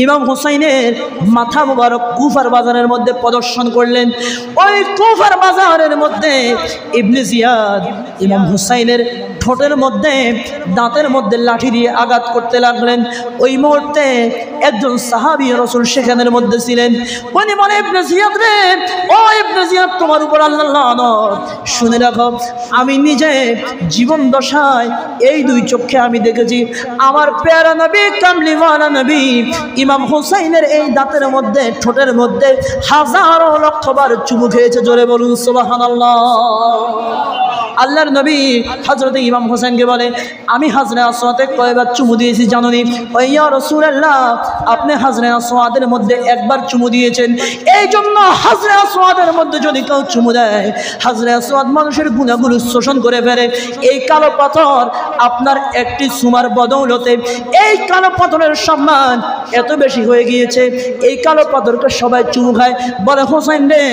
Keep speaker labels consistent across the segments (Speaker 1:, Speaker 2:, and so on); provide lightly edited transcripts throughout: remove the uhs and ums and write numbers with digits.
Speaker 1: ইমাম হুসাইনের মাথা মুবারক কুফার বাজারের মধ্যে প্রদর্শন করলেন। ওই কুফার বাজারের মধ্যে ইবনে জিয়াদ ইমাম হুসাইনের ঠোঁটের মধ্যে দাঁতের মধ্যে লাঠি দিয়ে আঘাত করতে লাগলেন। ওই মুহূর্তে একজন সাহাবী রাসূল সেখানের মধ্যে ছিলেন। উনি বলে, ইবনে জিয়াদ রে, ও ইবনে জিয়াদ, তোমার উপর আল্লাহর লানত। শুনে রাখো, আমি নিজে জীবন দশায় এই দুই চোখে আমি দেখেছি আমার প্যারা নবী, কামলিওয়ালা নবী ইমাম হুসাইনের এই দাঁতের মধ্যে ঠোঁটের মধ্যে হাজারো লক্ষবার চুমু খেয়েছে। জোরে বলুন সুবহানাল্লাহ। আল্লাহর নবী হযরত ইমাম হোসেনকে বলে, আমি হাজরে আসওয়াদে কয়বার চুমু দিয়েছি জানোনি? ও ইয়া রাসূলুল্লাহ, আপনি হাজরে আসওয়াদের মধ্যে একবার চুমু দিয়েছেন। এই জন্য হাজরে আসওয়াদের মধ্যে যদি কেউ চুমু দেয়, হাজরে আসওয়াদ মানুষের গুনাহগুলো শোষণ করে ফেলে। এই কালো পাথর আপনার একটি চুমার বদৌলতে এই কালো পাথরের সম্মান এত বেশি হয়ে গিয়েছে, এই কালো পাথরকে সবাই চুমু খায়। বলে, হোসেন রে,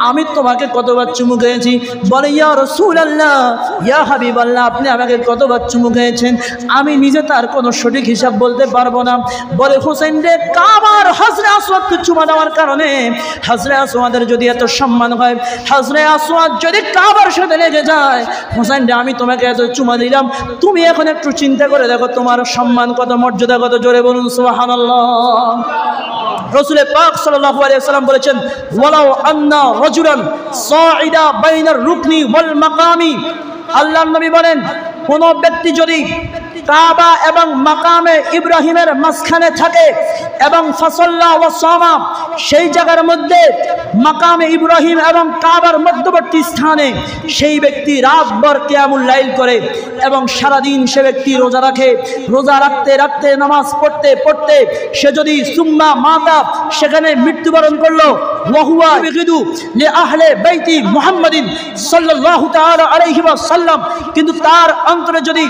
Speaker 1: আমি তোমাকে কতবার চুমু খেয়েছি? বলে, ইয়া রাসূলুল্লাহ, ইয়া হাবিবাল্লাহ, আপনি আমাকে কতবার চুমু খেয়েছেন? আমি নিজে তার কোনো সঠিক হিসাব বলতে পারবো না। বলে, হোসেন রে, কাবার হাজরে আসওয়াদকে চুমা দেওয়ার কারণে হাজরে আসওয়াদের যদি এত সম্মান হয়, হাজরে আসওয়াদ যদি কাবার সাথে লেগে যায়, হোসেন রে, আমি তোমাকে এত চুমা দিলাম, তুমি এখন একটু চিন্তা করে দেখো তোমার সম্মান কত, মর্যাদা কত। জোরে বলুন সুবহানাল্লাহ। রাসূল পাক সাল্লাল্লাহু আলাইহি ওয়াসাল্লাম বলেছেন, ওয়ালাউ আন্না রাজুলান সাঈদা বাইনার রুকনি ওয়াল মাকামি, আল্লাহর নবী বলেন, কোন ব্যক্তি যদি কাবা এবং মাকামে ইব্রাহিমের মাঝখানে থাকে এবং ফাসাল্লা ওয়া সামা, সেই জায়গার মধ্যে মাকামে ইব্রাহিম এবং কাবার মধ্যবর্তী স্থানে সেই ব্যক্তি রাতভর কিয়ামুল লাইল করে এবং সারাদিন সে ব্যক্তি রোজা রাখে, রোজা রাখতে রাখতে নামাজ পড়তে পড়তে সে যদি সুম্মা মাতা সেখানে মৃত্যুবরণ করলো, ওয়াহুয়া বিগিদু লি আহলে বাইতি মুহাম্মাদিন সাল্লাল্লাহু তাআলা আলাইহি ওয়াসাল্লাম, কিন্তু তার অন্তরে যদি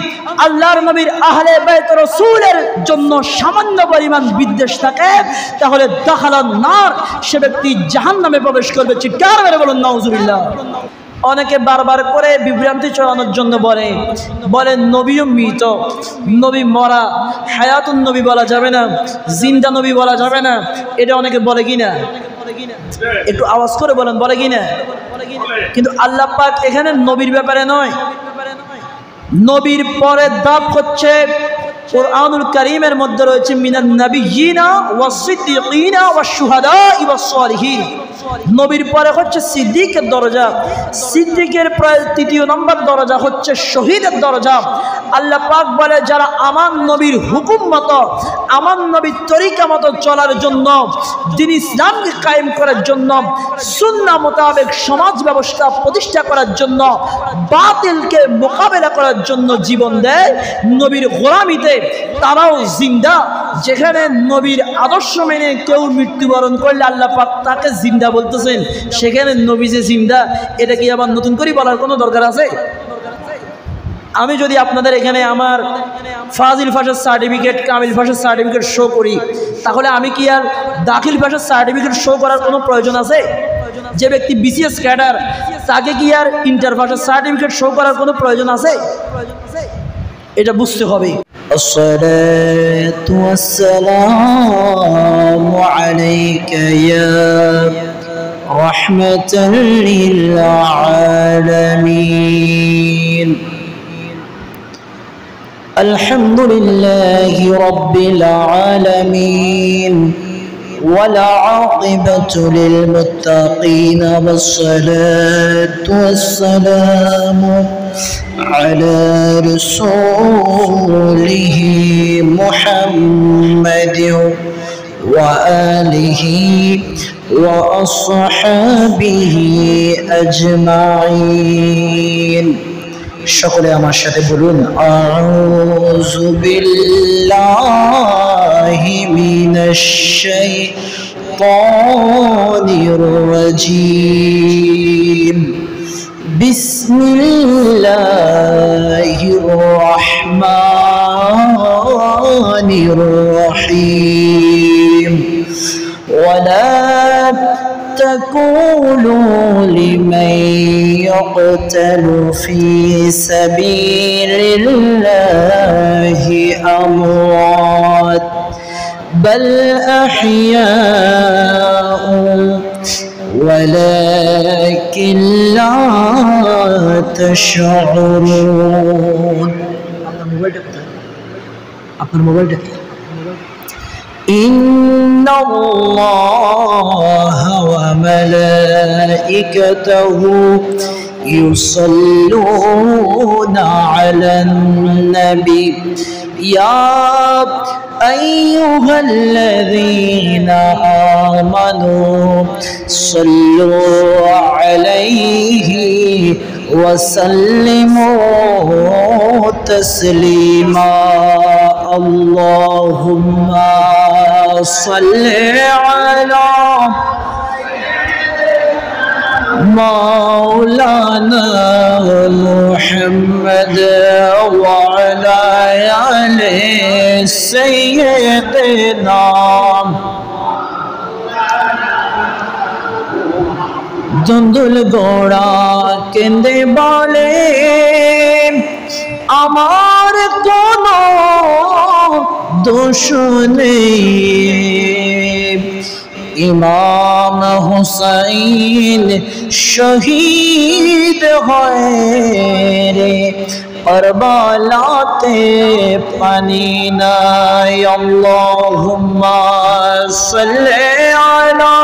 Speaker 1: আল্লাহর নবীর আহলে বাইত রাসূলের জন্য সামান্য পরিমাণ বিদ্বেষ থাকে, তাহলে দাখালান নার, সে ব্যক্তি জাহান্নামে প্রবেশ করবে। চিৎকার করে বলুন নাউজুবিল্লাহ। অনেকে বারবার করে বিভ্রান্তি ছড়ানোর জন্য বলে নবীও মৃত, নবী মরা, হায়াতুন নবী বলা যাবে না, জিন্দা নবী বলা যাবে না। এটা অনেকে বলে কিনা? একটু আওয়াজ করে বলেন, বলে কিনা? কিন্তু আল্লাহ পাক এখানে নবীর ব্যাপারে নয়, নবীর পরে ধাপ হচ্ছে কুরআনুল কারীমের মধ্যে রয়েছে মিনান নাবিয়িনা ওয়াস সিদ্দিকিনা ওয়াস শুহাদা ওয়াস সালিহিন। নবীর পরে হচ্ছে সিদ্দিকের দরজা, সিদ্দিকের প্রায় তৃতীয় নম্বর দরজা হচ্ছে শহীদের দরজা। আল্লাহ পাক বলে, যারা আমার নবীর হুকুম মতো, আমার নবীর তরিকা মতো চলার জন্য, দ্বীন ইসলামকে কায়েম করার জন্য, সুন্নাহ মোতাবেক সমাজ ব্যবস্থা প্রতিষ্ঠা করার জন্য, বাতিলকে মোকাবেলা করার জন্য জীবন দেয় নবীর গোলামিতে, তারাও জিন্দা। যেখানে নবীর আদর্শ মেনে কেউ মৃত্যুবরণ করলে আল্লাহ পাক তাকে জিন্দা বলতেছেন, সেখানে নবী যে জিন্দা, এটা কি আবার নতুন করে বলার কোনো দরকার আছে? আমি যদি আপনাদের এখানে আমার ফাজিল ভাষার সার্টিফিকেট, কামিল ভাষার সার্টিফিকেট শো করি, তাহলে আমি কি আর দাখিল ভাষার সার্টিফিকেট শো করার কোনো প্রয়োজন আছে? যে ব্যক্তি বিসিএস ক্যাডার, তাকে কি আর ইন্টার ভাষার সার্টিফিকেট শো করার কোনো প্রয়োজন আছে? এটা বুঝতে হবে।
Speaker 2: الصلاة والسلام عليك يا رحمة للعالمين. الحمد لله رب العالمين، والعاقبة للمتقين، والصلاة والسلام على رسوله محمد وآله وأصحابه أجمعين. সকলে আমার সাথে বলুন, আউযু বিল্লাহি মিনাশ শাইতানির রাজীম। বিসমিল্লাহির রহমানির রহিম। ওয়ালা تقولوا لمن يقتل في سبيل الله أموات، بل أحياء ولكن لا تشعرون. إن الله وملائكته يصلون على النبي يا أيها الذين آمنوا صلوا عليه وسلموا تسليما. اللهم صل على مولانا محمد وعلى آل سيدنا দুন্দুল গোড়া কেন্দে বলে আমার কোনো দোষ নেই, ইমাম হুসাইন শহীদ হয় রে কারবালাতে পানি নাই। আল্লাহুম্মা সাল্লি আলা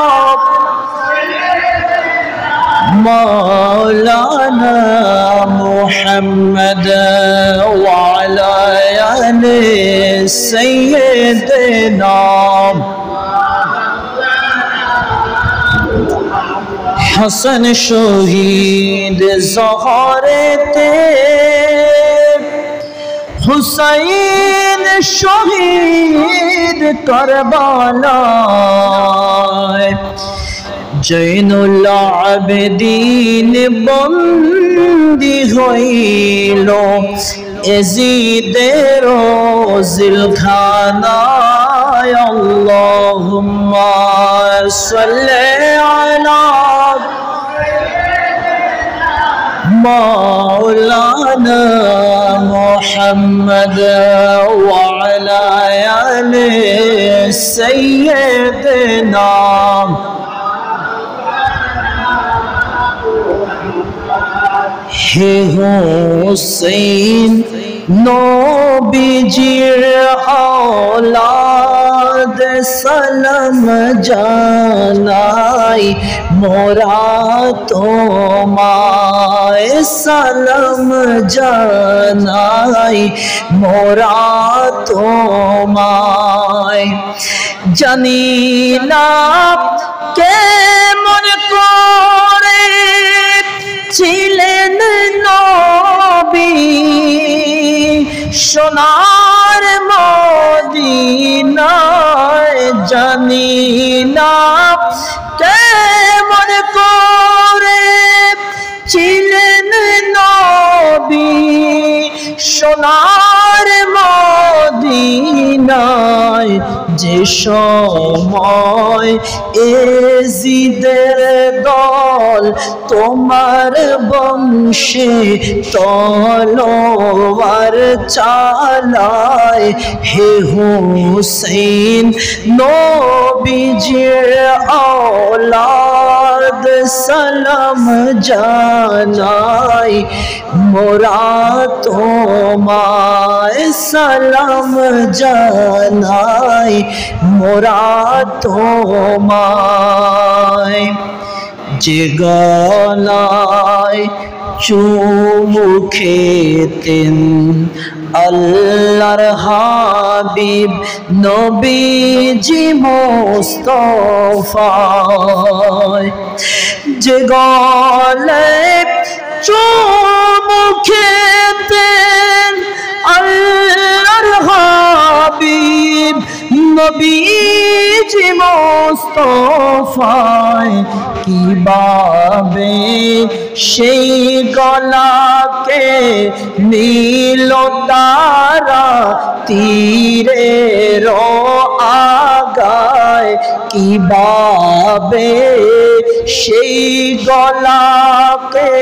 Speaker 2: مولانا محمد وعلى آل سيدنا حسن شهيد زهرته حسين شهيد کربلا জৈনুল আবেদিন বন্দী হইল এজিদের জিলখানায়। আল্লাহুম্মা সাল্লি আলা মাওলানা মুহাম্মদ ওয়া আলা আলি সাইয়্যিদিনা। হে হুসাইন নবীজির আওলাদ সালাম জানাই মোরা তোমায়, সালাম জানাই মোরা তোমায়। জানি না কেমন করে ছিলেন নবী সোনার মদিনায়, জানি না কেমন করে ছিলেন নবী সোনার মদিনায়। যে সময় এজিদের দল তোমার বংশে তলোয়ার চালায়, হে হুসাইন নবীজির আওলাদ সালাম জানাই মোরা তোমায়, সালাম জানাই মোরা তোমায়। যে গলায় চুমু খেতেন আল্লাহর হাবিব নবীজি মুস্তাফা, যে গলায় চুমু খেতেন আল্লাহর হাবিব নবীজি মুস্তাফা, কিভাবে সেই গলাকে নীল তারা তীরের আগায়, কিভাবে সেই গলাকে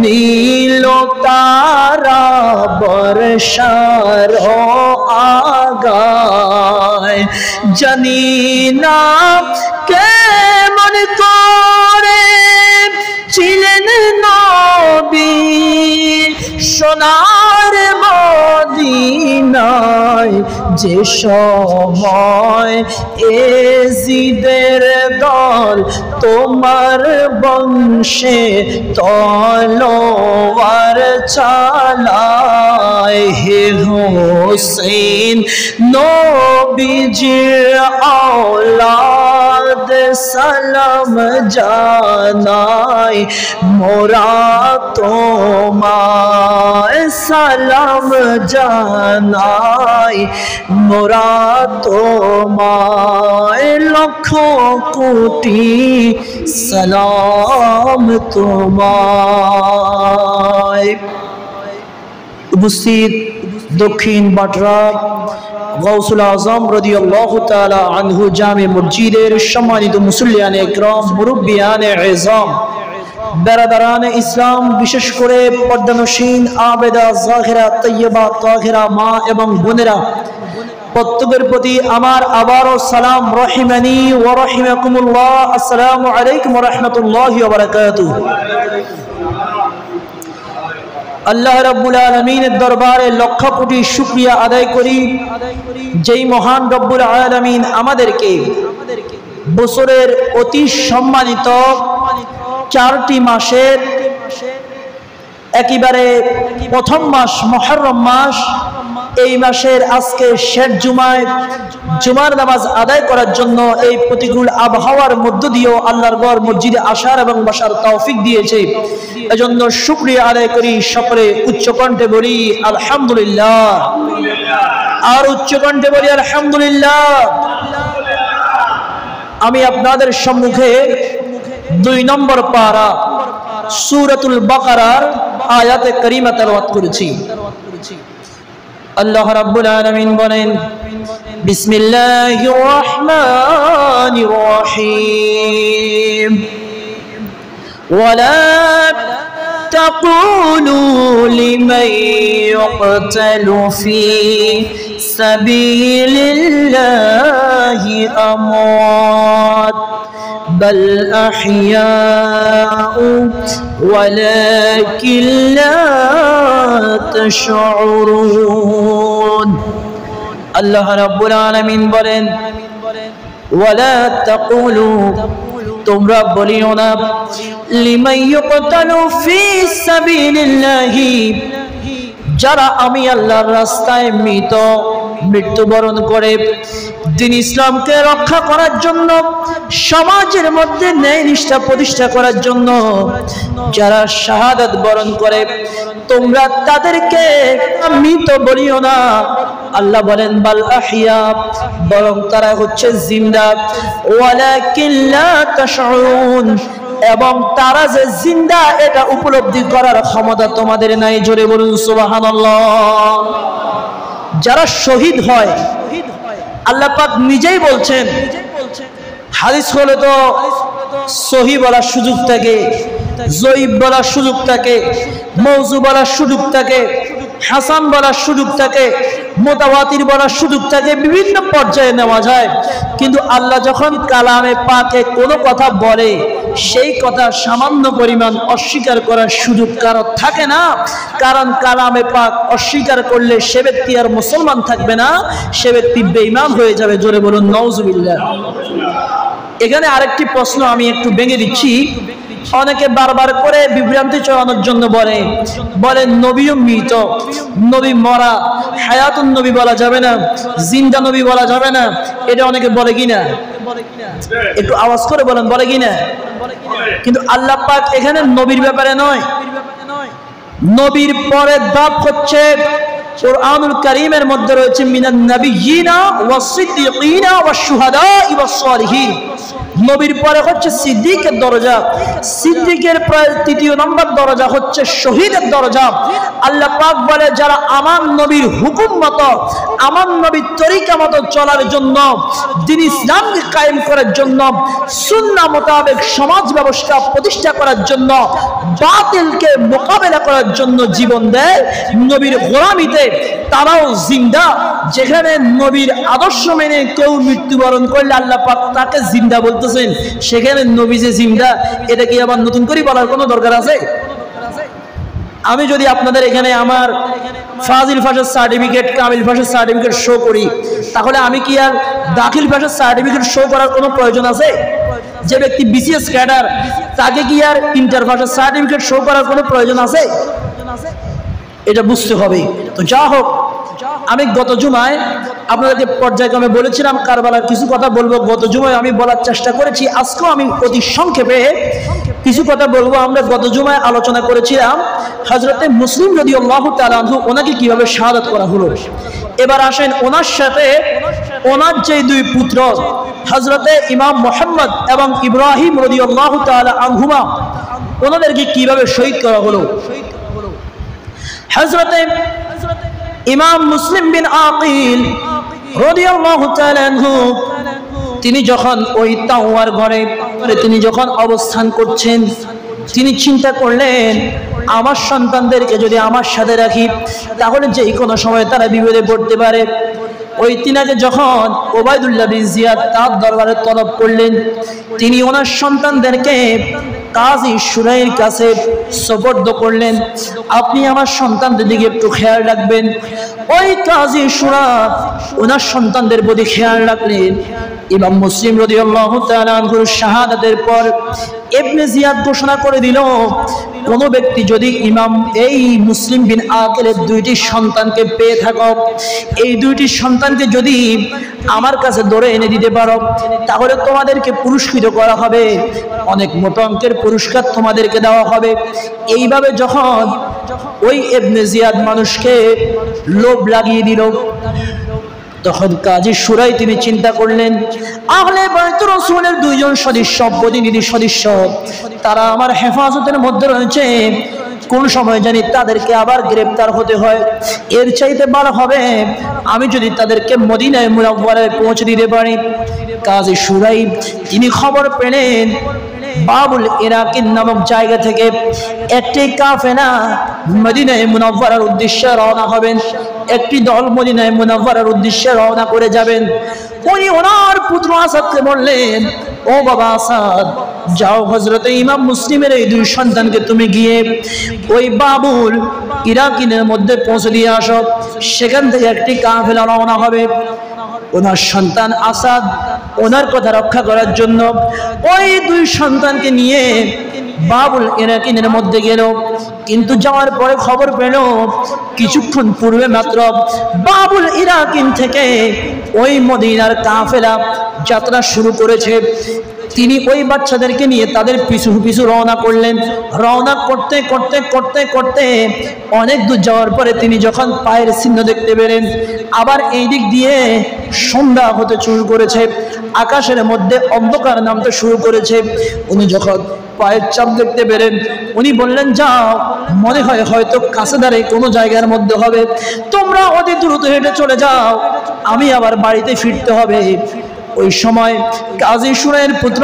Speaker 2: নীল তারা বর্ষার আগায় জানি না কেমন করে ছিলেন নবী সোনার মদিনায় যে সময় এজিদের দল তোমার বংশে তলোয়ার চালায় হে হোসেন নবীজির औलाद সালাম জানাই মোরা তোমায় সালাম জানাই মোরা তোমায় লক্ষ কোটি সালাম তোমায়। উপস্থিত দক্ষিণ বাটরা গৌসুল আজম রাদিয়াল্লাহু তাআলা আনহু জামে মসজিদের সম্মানিত মুসল্লিয়ানে ইকরাম মুরব্বিয়ানে ইজাম বেরাদারানে ইসলাম বিশেষ করে পর্দানশীন আবেদা জাহিরা তৈয়বা তাহিরা মা এবং বোনেরা প্রত্যেকের প্রতি আমার আবারও সালাম রহিমানি ওয়া রাহিমাকুমুল্লাহ আসসালামু আলাইকুম ওয়া রাহমাতুল্লাহি ওয়া বারাকাতুহু। আল্লাহ রাব্বুল আলামিনের দরবারে লক্ষ কোটি শুকরিয়া আদায় করি যেই মহান রব্বুল আলামিন আমাদেরকে বছরের অতি সম্মানিত 4টি মাসের একেবারে প্রথম মাস মুহররম মাস, এই মাসের আজকে শেষ জুমায় জুমার নামাজ আদায় করার জন্য এই প্রতিকূল আবহাওয়ার মধ্য দিয়েও আল্লাহর ঘর মসজিদে আসার এবং বসার তৌফিক দিয়েছে। এজন্য শুকরিয়া আদায় করি, সকলে উচ্চকণ্ঠে বলি আলহামদুলিল্লাহ, আর উচ্চকণ্ঠে বলি আলহামদুলিল্লাহ। আমি আপনাদের সম্মুখে 2 নম্বর পারা সূরাতুল বাকারার আয়াতে কারিমা তেলাওয়াত করেছি। আল্লাহ রাব্বুল আলামিন বলেন বিসমিল্লাহির রহমানির রহিম ওয়ালা তাকুলু লিমান ইউকতালু ফি সাবিলিল্লাহি আমওয়াত بل أحياء ولكن لا تشعرون الله رب العالمين বলেন ولا تقولوا তোমরা বলিও না লিমান ইউকতালু ফি সাবিলিল্লাহি যারা আমি আল্লাহর রাস্তায় মৃত্যুবরণ করে দিন ইসলামকে রক্ষা করার জন্য, সমাজের মধ্যে ন্যায় নিষ্ঠা প্রতিষ্ঠা করার জন্য যারা শাহাদাত বরণ করে তোমরা তাদেরকে মৃত বলিও না। আল্লাহ বলেন বাল আহইয়া, বরং তারা হচ্ছে জিন্দা। ওয়ালাকিন লা তাশউরুন, এবং তারা যে জিন্দা এটা উপলব্ধি করার ক্ষমতা তোমাদের নাই। জোরে বলুন সুবহানাল্লাহ। যারা শহীদ হয় আল্লাহ পাক নিজেই বলছেন, হাদিস হলে তো সহি বলার সুযোগ থাকে, জয়ীব বলার সুযোগ থাকে, মৌজু বলার সুযোগ থাকে, হাসান বলার সুযোগ থাকে, মুতাওয়াতির বলার সুযোগ থাকে, বিভিন্ন পর্যায়ে নেওয়া যায়। কিন্তু আল্লাহ যখন কালামে পাকে কোনো কথা বলে সেই কথা সামান্য পরিমাণ অস্বীকার করার সুযোগ কারো থাকে না। কারণ কালামে পাক অস্বীকার করলে সে ব্যক্তি আর মুসলমান থাকবে না, সে ব্যক্তি বেঈমান হয়ে যাবে। জোরে বলুন নাউজুবিল্লাহ। এখানে আরেকটি প্রশ্ন আমি একটু ভেঙে দিচ্ছি। অনেকে বারবার করে বিভ্রান্তি চড়ানোর জন্য বলে নবীও মৃত, নবী মরা, হায়াতুন নবী বলা যাবে না, জিন্দা নবী বলা যাবে না। এটা অনেকে বলে কিনা, একটু আওয়াজ করে বলেন, বলে কিনা? কিন্তু আল্লাহ পাক এখানে নবীর ব্যাপারে নয়, নবীর পরের ধাপ হচ্ছে কুরআনুল কারীমের মধ্যে রয়েছে মিনান নাবিয়িনা ওয়াস সিদ্দিকিনা ওয়াশ শুহাদাই ওয়াস সালিহিন।
Speaker 1: নবীর পরে হচ্ছে সিদ্দিকের দরজা, সিদ্দিকের প্রায় তৃতীয় নম্বর দরজা হচ্ছে শহীদের দরজা। আল্লাহ পাক বলে যারা আমার নবীর হুকুম মতো, আমার নবীর তরিকা মতো চলার জন্য, দ্বীন ইসলামকে কায়েম করার জন্য, সুন্নাহ মোতাবেক সমাজ ব্যবস্থা প্রতিষ্ঠা করার জন্য, বাতিলকে মোকাবেলা করার জন্য জীবন দেয় নবীর গোলামিতে, তারাও জিন্দা। যেখানে নবীর আদর্শ মেনে কেউ মৃত্যুবরণ করলে আল্লাহ পাক তাকে জিন্দা বলতেছেন, সেখানে নবী যে জিন্দা, এটা কি আবার নতুন করে বলার কোনো দরকার আছে? আমি যদি আপনাদের এখানে আমার ফাজিল ভাষার সার্টিফিকেট, কামিল ভাষার সার্টিফিকেট শো করি, তাহলে আমি কি আর দাখিল ভাষার সার্টিফিকেট শো করার কোনো প্রয়োজন আছে? যে ব্যক্তি বিসিএস ক্যাডার, তাকে কি আর ইন্টার ভাষার সার্টিফিকেট শো করার কোনো প্রয়োজন আছে? এটা বুঝতে হবে। তো যা হোক, আমি গত জুমায় আপনাদেরকে পর্যায়ক্রমে বলেছিলাম কারবালার কিছু কথা বলবো। গত জুমায় আমি বলার চেষ্টা করেছি, আজকেও আমি অতি সংক্ষেপে কিছু কথা বলবো। আমরা গত জুমায় আলোচনা করেছিলাম হযরতে মুসলিম রাদিয়াল্লাহু তাআলা আনহু ওনাকে কিভাবে শাহাদাত করা হলো। এবার আসেন ওনার সাথে ওনার যে দুই পুত্র হযরতে ইমাম মুহাম্মদ এবং ইব্রাহিম রাদিয়াল্লাহু তাআলা আনহুমা, ওনাদেরকে কিভাবে শহীদ করা হলো। হযরতে ইমাম মুসলিম বিন আকিল রাদিয়াল্লাহু তাআলা আনহু তিনি যখন ওই তাওয়ার ঘরে তিনি যখন অবস্থান করছেন, তিনি চিন্তা করলেন আমার সন্তানদেরকে যদি আমার সাথে রাখি তাহলে যে কোনো সময় তারা বিপদে পড়তে পারে। ওই তিনাকে যখন ওবায়দুল্লাহ বিন জিয়াদ তার দরবারে তলব করলেন, তিনি ওনার সন্তানদেরকে কাজী শুরাইর কাছে সুপর্দ করলেন, আপনি আমার সন্তানদের দিকে একটু খেয়াল রাখবেন। ওই কাজী শুরা ওনার সন্তানদের প্রতি খেয়াল রাখলেন। ইমাম মুসলিম রাদিয়াল্লাহু তাআলা আনহুর শাহাদাতের পর ইবনে জিয়াদ ঘোষণা করে দিল, কোন ব্যক্তি যদি ইমাম এই মুসলিম বিন আকিলের দুইটি সন্তানকে পেয়ে থাকো, এই দুইটি সন্তানকে যদি আমার কাছে ধরে এনে দিতে পারো তাহলে তোমাদেরকে পুরস্কৃত করা হবে, অনেক মোটা অঙ্কের পুরস্কার তোমাদেরকে দেওয়া হবে। এইভাবে যখন ওই ইবনে জিয়াদ মানুষকে লোভ লাগিয়ে দিল, তখন কাজী শুরাই তিনি চিন্তা করলেন আহলে বাইত রাসূলের দুইজন সদস্য, প্রতিনিধি সদস্য, তারা আমার হেফাজতের মধ্যে রয়েছে, কোন সময় জানি তাদেরকে আবার গ্রেফতার হতে হয়। এর চাইতে ভালো হবে আমি যদি তাদেরকে মদিনায় মুনাওয়ারায় পৌঁছে দিতে পারি। কাজী শুরাই তিনি খবর পেলেন বাবুল ইরাকিন নামক জায়গা থেকে একটি কাফেলা মদিনায় মুনাওয়ারার উদ্দেশ্যে রওনা হবেন। একটি দল মদিনায় মুনাওয়ারার উদ্দেশ্যে রওনা করে যাবেন। উনি ওনার পুত্র আসাদকে বললেন, ও বাবা আসাদ, যাও হযরতে ইমাম মুসলিমের এই দুই সন্তানকে তুমি গিয়ে ওই বাবুল ইরাকিনের মধ্যে পৌঁছে দিয়ে আসো, সেখান থেকে একটি কাফেলা রওনা হবে। ওনার সন্তান আসাদ ওনার কথা রক্ষা করার জন্য ওই দুই সন্তানকে নিয়ে বাবুল ইরাকিনের মধ্যে গেল। কিন্তু যাওয়ার পরে খবর পেল কিছুক্ষণ পূর্বে মাত্র বাবুল ইরাকিন থেকে ওই মদিনার কাফেলা যাত্রা শুরু করেছে। তিনি ওই বাচ্চাদেরকে নিয়ে তাদের পিছু পিছু রওনা করলেন। রওনা করতে করতে করতে করতে অনেক দূর যাওয়ার পরে তিনি যখন পায়ের চিহ্ন দেখতে পেলেন, আবার এই দিক দিয়ে সন্ধ্যা হতে শুরু করেছে, আকাশের মধ্যে অন্ধকার নামতে শুরু করেছে। উনি যখন পায়ের চাপ দেখতে পেলেন, উনি বললেন, যাও, মনে হয় হয়তো কাছে দাঁড়িয়ে কোনো জায়গার মধ্যে হবে, তোমরা অতি দ্রুত হেঁটে চলে যাও, আমি আবার বাড়িতে ফিরতে হবে। ওই সময় কাজী শুরাইর পুত্র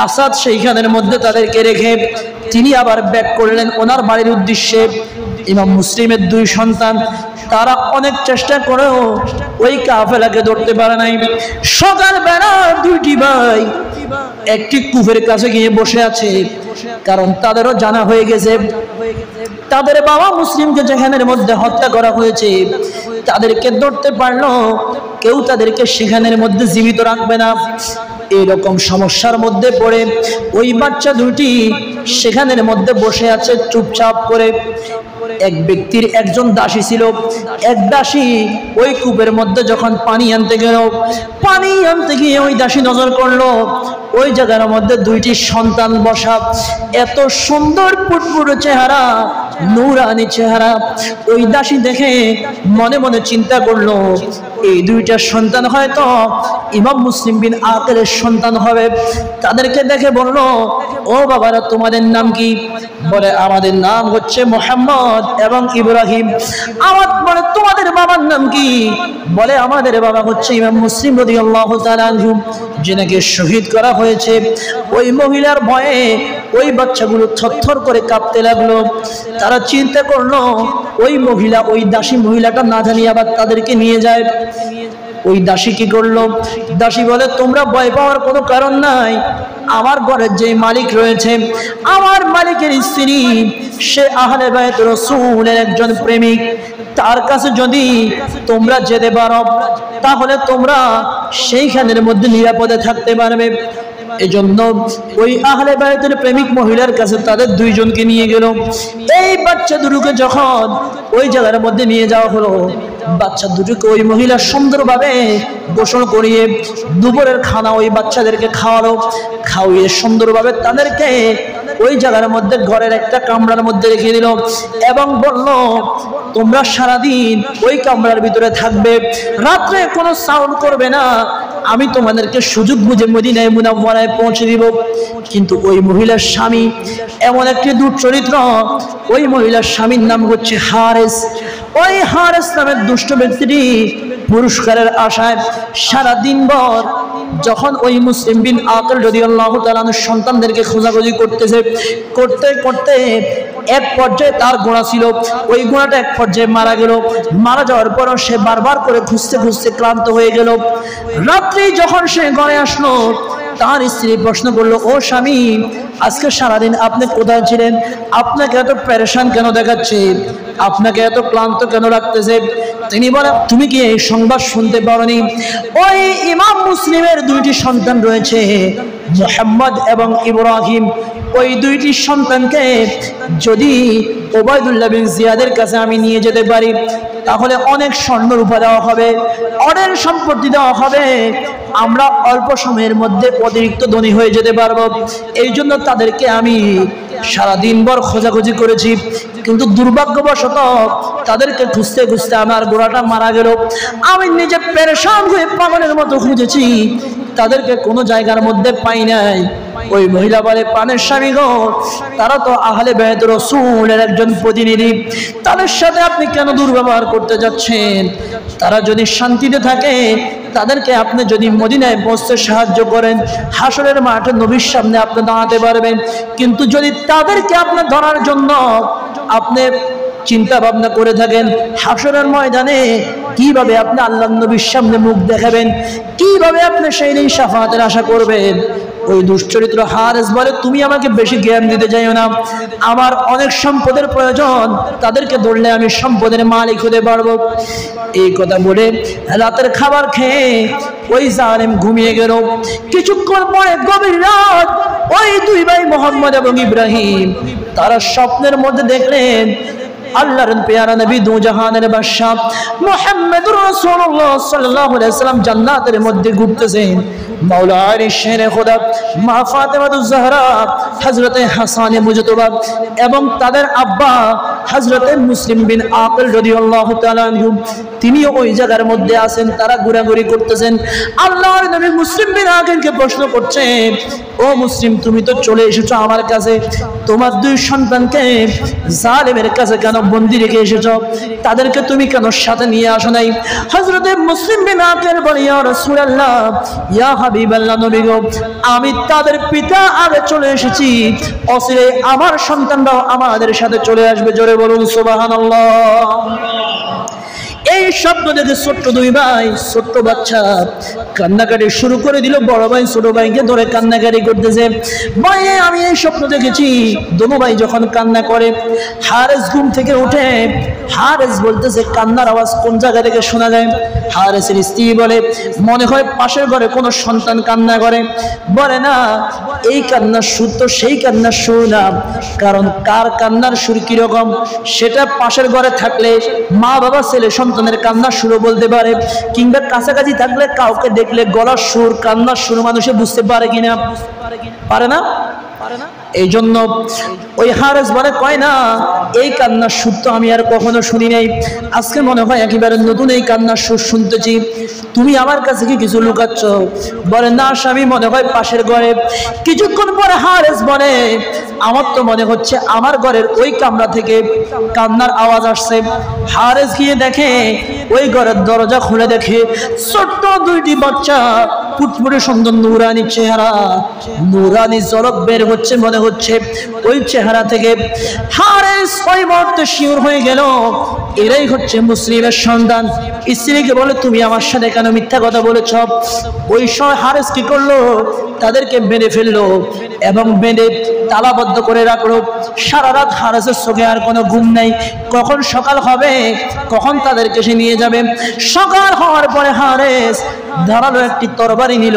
Speaker 1: আসাদ সেইখানের মধ্যে তাদেরকে রেখে তিনি আবার ব্যাক করলেন ওনার বাড়ির উদ্দেশ্যে। ইমাম মুসলিমের দুই সন্তান তারা অনেক চেষ্টা করেও ওই কাফেলাকে ধরতে পারে নাই। সকালবেলা দুইটি ভাই একটি কূপের কাছে গিয়ে বসে আছে, কারণ তাদেরও জানা হয়ে গেছে তাদের বাবা মুসলিমকে যেখানের মধ্যে হত্যা করা হয়েছে তাদেরকে ধরতে পারলো কেউ তাদেরকে সেখানের মধ্যে জীবিত রাখবে না। এরকম সমস্যার মধ্যে পড়ে ওই বাচ্চা দুটি সেখানের মধ্যে বসে আছে চুপচাপ করে। এক ব্যক্তির একজন দাসী ছিল। এক দাসী ওই কূপের মধ্যে যখন পানি আনতে গেল, পানি আনতে গিয়ে ওই দাসী নজর করলো ওই জায়গার মধ্যে দুইটি সন্তান বসা, এত সুন্দর ফুটফুটে চেহারা, নূরানি চেহারা। ওই দাসী দেখে মনে মনে চিন্তা করলো এই দুইটা সন্তান হয়তো ইমাম মুসলিম বিন আকিলের সন্তান হবে। তাদেরকে দেখে বলল, ও বাবারা, তোমাদের নাম কি? বলে, আমাদের নাম হচ্ছে মোহাম্মদ এবং ইব্রাহিম। আমার বলে, তোমাদের বাবার নাম কি? বলে, আমাদের বাবা হচ্ছে ইমাম মুসলিম রাদিয়াল্লাহু তাআলা আনহু, যিনাকে শহীদ করা হয়েছে। ওই মহিলার ভয়ে ওই বাচ্চাগুলো থরথর করে কাঁপতে লাগলো। তারা চিন্তা করলো ওই মহিলা, ওই দাসী মহিলাটা না জানি আবার তাদেরকে নিয়ে যায়। ওই দাসী কি করলো? দাসী বলে, তোমরা ভয় পাওয়ার কোনো কারণ নাই। আমার ঘরের যে মালিক রয়েছে, আমার মালিকের স্ত্রী, সে আহলে বাইত রাসূলের একজন প্রেমিক। তার কাছে যদি তোমরা যেতে পারো তাহলে তোমরা সেইখানের মধ্যে নিরাপদে থাকতে পারবে। এজন্য ওই আহলে বাইতের প্রেমিক মহিলার কাছে তাদের দুইজনকে নিয়ে গেল। এই বাচ্চা দুটোকে যখন ওই জায়গার মধ্যে নিয়ে যাওয়া হলো, বাচ্চা দুটোকে ওই মহিলা সুন্দরভাবে গোসল করিয়ে দুপুরের খানা ওই বাচ্চাদেরকে খাওয়ালো। খাওয়িয়ে সুন্দরভাবে তাদেরকে ওই জায়গার মধ্যে ঘরের একটা কামরার মধ্যে রেখে দিল এবং বলল, তোমরা সারাদিন ওই কামরার ভিতরে থাকবে, রাত্রে কোনো সাউন্ড করবে না, আমি তোমাদেরকে সুযোগ বুঝে মদিনায়ে মুনাওয়ারায় পৌঁছে দিব। কিন্তু ওই মহিলার স্বামী এমন একটি দুশ্চরিত্র, ওই মহিলার স্বামীর নাম হচ্ছে হারেস। ওই হারেস নামের দুষ্ট ব্যক্তিটি পুরস্কারের আশায় সারা দিনভর যখন ওই মুসলিম বিন আকিল রাদিয়াল্লাহু তাআলা সন্তানদেরকে খোঁজাখুঁজি করতেছে, করতে করতে এক পর্যায়ে তার ঘোড়া ছিল, ওই ঘোড়াটা এক পর্যায়ে মারা গেল। মারা যাওয়ার পরও সে বারবার করে খুঁজতে খুঁজতে ক্লান্ত হয়ে গেল। রাত্রি যখন সে ঘরে আসলো, তার স্ত্রী প্রশ্ন করলো, ও স্বামী, আজকে সারাদিন আপনি কোথায় ছিলেন? আপনাকে এত পেরেশান কেন দেখাচ্ছে? আপনাকে এত ক্লান্ত কেন লাগতেছে? তিনি বলে, তুমি কি এই সংবাদ শুনতে পারোনি? ওই ইমাম মুসলিমের দুইটি সন্তান রয়েছে, মুহাম্মদ এবং ইব্রাহিম। ওই দুইটি সন্তানকে যদি ওবায়দুল্লাহ বিন জিয়াদের কাছে আমি নিয়ে যেতে পারি তাহলে অনেক স্বর্ণ রূপা দেওয়া হবে, অনেক সম্পত্তি দেওয়া হবে, আমরা অল্প সময়ের মধ্যে অতিরিক্ত ধনী হয়ে যেতে পারবো। এই জন্য তাদেরকে আমি সারাদিনভর খোঁজাখুঁজি করেছি, কিন্তু দুর্ভাগ্যবশত তাদেরকে খুঁজতে খুঁজতে আমার ঘোড়াটা মারা গেল। আমি নিজে পেরেশান হয়ে পাগলের মতো খুঁজেছি, তাদেরকে কোনো জায়গার মধ্যে পাই নাই। ওই মহিলা বলে, পানের স্বামী গো, তারা তো আহলে বাইত রাসূলের একজন প্রতিনিধি, তাদের সাথে আপনি কেন দুর্ব্যবহার করতে যাচ্ছেন? তারা যদি শান্তিতে থাকে, তাদেরকে আপনি যদি মদিনায় পৌঁছতে সাহায্য করেন, হাসরের মাঠে নবীর সামনে আপনি দাঁড়াতে পারবেন। কিন্তু যদি তাদেরকে আপনি ধরার জন্য আপনি চিন্তা ভাবনা করে থাকেন, হাসরের ময়দানে কিভাবে আপনি আল্লাহর নবীর সামনে মুখ দেখাবেন, কিভাবে আপনি সেই দিন শাফাতের আশা করবেন? ওই দুশ্চরিত্র হারেস বলে, তুমি আমাকে বেশি জ্ঞান দিতে যাইও না, আমার অনেক সম্পদের প্রয়োজন, তাদেরকে ধরলে আমি সম্পদের মালিক হতে পারবো। এই কথা বলে রাতের খাবার খেয়ে ওই জালেম ঘুমিয়ে গেল। কিছুক্ষণ পরে গভীর রাত, ওই দুই ভাই মোহাম্মদ এবং ইব্রাহিম তারা স্বপ্নের মধ্যে দেখলেন আল্লাহর পেয়ারা নবী দু জাহানের বাদশা মুহাম্মদুর রাসূলুল্লাহ সাল্লাল্লাহু আলাইহি ওয়াসাল্লাম জান্নাতের মধ্যে ঘুরতেছেন। মাওলা আলী শেরে খোদা মা ফাতেমাতুজ জাহরা, হযরতে হাসান মুজতবা এবং তাদের আব্বা হযরতে মুসলিম বিন আকিল রাদিয়াল্লাহু তাআলা আনহু, তিনিও ওই জায়গার মধ্যে আছেন। তারা ঘোরাঘুরি করতেছেন। আল্লাহর নবী মুসলিম বিন আকিলকে প্রশ্ন করছেন, ও মুসলিম, তুমি তো চলে এসেছো আমার কাছে, তোমার দুই সন্তানকে জালেমের কাছে কেন বন্দী রেখে এসেছো? তাদেরকে তুমি কেন সাথে নিয়ে আসো নাই? হযরতে মুসলিম বিন আকিল বলে, ইয়া রাসূলুল্লাহ, ইয়া হাবিবাল্লাহ, নবী গো, আমি তাদের পিতা আগে চলে এসেছি, অচিরে আমার সন্তানরাও আমাদের সাথে চলে আসবে। জোরে বলুন সুবহানাল্লাহ। এই স্বপ্ন দেখে ছোট্ট দুই ভাই, ছোট্ট বাচ্চা কান্নাকাটি শুরু করে দিল। বড় ভাই ছোট ভাইকে ধরে কান্নাকাটি করতেছে, ভাই আমি এই স্বপ্ন দেখেছি। দোনো ভাই যখন কান্না করে, হারেস ঘুম থেকে উঠে, হারেস বলতেছে কান্নার আওয়াজ কোন জায়গা থেকে শোনা যায়? হারেসের স্ত্রী বলে মনে হয় পাশের ঘরে কোনো সন্তান কান্না করে। বলে না, এই কান্নার সুর তো সেই কান্নার সুর না, কারণ কার কান্নার সুর কিরকম সেটা পাশের ঘরে থাকলে মা বাবা ছেলে সন্তানের কান্নার সুরও বলতে পারে, কিংবা কাছাকাছি থাকলে কাউকে দেখলে গলার সুর কান্নার সুর মানুষে বুঝতে পারে কিনা? পারে না। এই জন্য ওই হারেস বলে কয় না, এই কান্নার সুর তো আমি আর কখনো শুনি নাই, আজকে মনে হয় একেবারে নতুন এই কান্নার সুর শুনতেছি। তুমি আমার কাছে কি কিছু লুকাচ্ছ? বলে না স্বামী, মনে হয় পাশের ঘরে। কিছুক্ষণ পরে হারেস বলে আমার তো মনে হচ্ছে আমার ঘরের ওই কামরা থেকে কান্নার আওয়াজ আসছে। হারেস গিয়ে দেখে ওই ঘরের দরজা খুলে দেখে ছোট্ট দুইটি বাচ্চা, ফুটফুটে সুন্দর নুরানি চেহারা, নুরানি ঝলক বের হচ্ছে মনে হচ্ছে ওই চেহারা থেকে। হারেস ওই মুহূর্তে শিওর হয়ে গেল এরাই হচ্ছে মুসলিমের সন্তান। স্ত্রীকে বলে তুমি আমার সাথে কেন মিথ্যা কথা বলেছ? ওই সময় হারেস কি করলো? তাদেরকে বেঁধে ফেললো এবং বেঁধে তালাবদ্ধ করে রাখলো। সারা রাত হারেসের চোখে আর কোনো ঘুম নেই, কখন সকাল হবে, কখন তাদেরকে সে নিয়ে যাবে। সকাল হওয়ার পরে হারেস ধারালো একটি তরবারি নিল,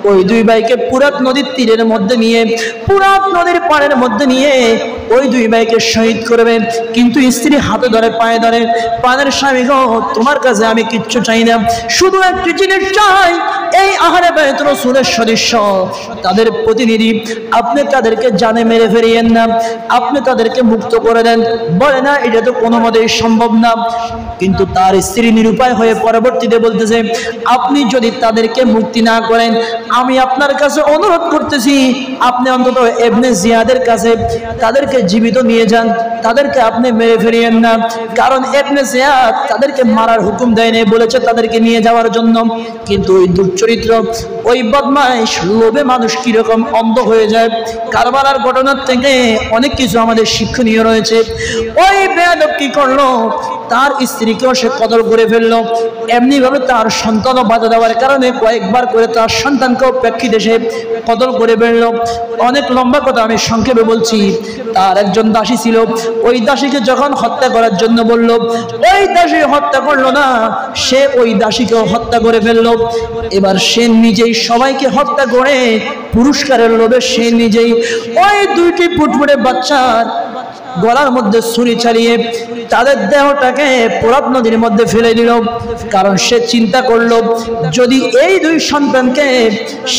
Speaker 1: ওই দুই ভাইকে পুরাত নদীর তীরের মধ্যে নিয়ে, পুরাত নদীর পাড়ের মধ্যে নিয়ে ওই দুই ভাইকে শহীদ করবে। কিন্তু স্ত্রী হাতে ধরে পায়ে ধরে, পানের স্বামী গো, তোমার কাছে আমি কিচ্ছু চাই না, শুধু একটি জিনিস চাই, এই আহলে বাইত রাসূলের সদস্য, তাদের প্রতিনিধি, আপনি তাদেরকে জানে মেরে ফেরিয়েন না, আপনি তাদেরকে মুক্ত করে দেন। বলে না, এটা তো কোনো মতেই সম্ভব না। কিন্তু তার স্ত্রী নিরুপায় হয়ে পরবর্তীতে বলতেছে, আপনি যদি তাদেরকে মুক্তি না করেন, আমি আপনার কাছে অনুরোধ করতেছি, আপনি অন্তত ইবনে জিয়াদের কাছে তাদেরকে জীবিত নিয়ে যান, তাদেরকে আপনি মেরে ফেরিয়েন না। কারণ ইবনে জিয়াদ তাদেরকে মারার হুকুম দেয়নি, বলেছে তাদেরকে নিয়ে যাওয়ার জন্য। কিন্তু ওই দুশ্চরিত্র, ওই বদমাইশ লোভে মানুষ কিরকম অন্ধ হয়ে যায়। কারবালার ঘটনার থেকে অনেক কিছু আমাদের শিক্ষণীয় রয়েছে। ওই বেয়াদব কি করলো? তার স্ত্রীকেও সে কতল করে ফেললো, এমনি ভাবে তার সন্তানও বাধা দেওয়ার কারণে কয়েকবার করে তার সন্তানকেও প্রেক্ষিতে সে কতল করে ফেললো। অনেক লম্বা কথা, আমি সংক্ষেপে বলছি। তার একজন দাসী ছিল, ওই দাসীকে যখন হত্যা করার জন্য বলল, ওই দাসী হত্যা করলো না, সে ওই দাসীকেও হত্যা করে ফেললো। এবার সে নিজেই সবাইকে হত্যা করে পুরস্কারের লোভে সে নিজেই ওই দুইটি ফুটফুটে বাচ্চার গলার মধ্যে ছুরি চালিয়ে তাদের দেহটাকে ফোরাত নদীর মধ্যে ফেলে দিল। কারণ সে চিন্তা করলো, যদি এই দুই সন্তানকে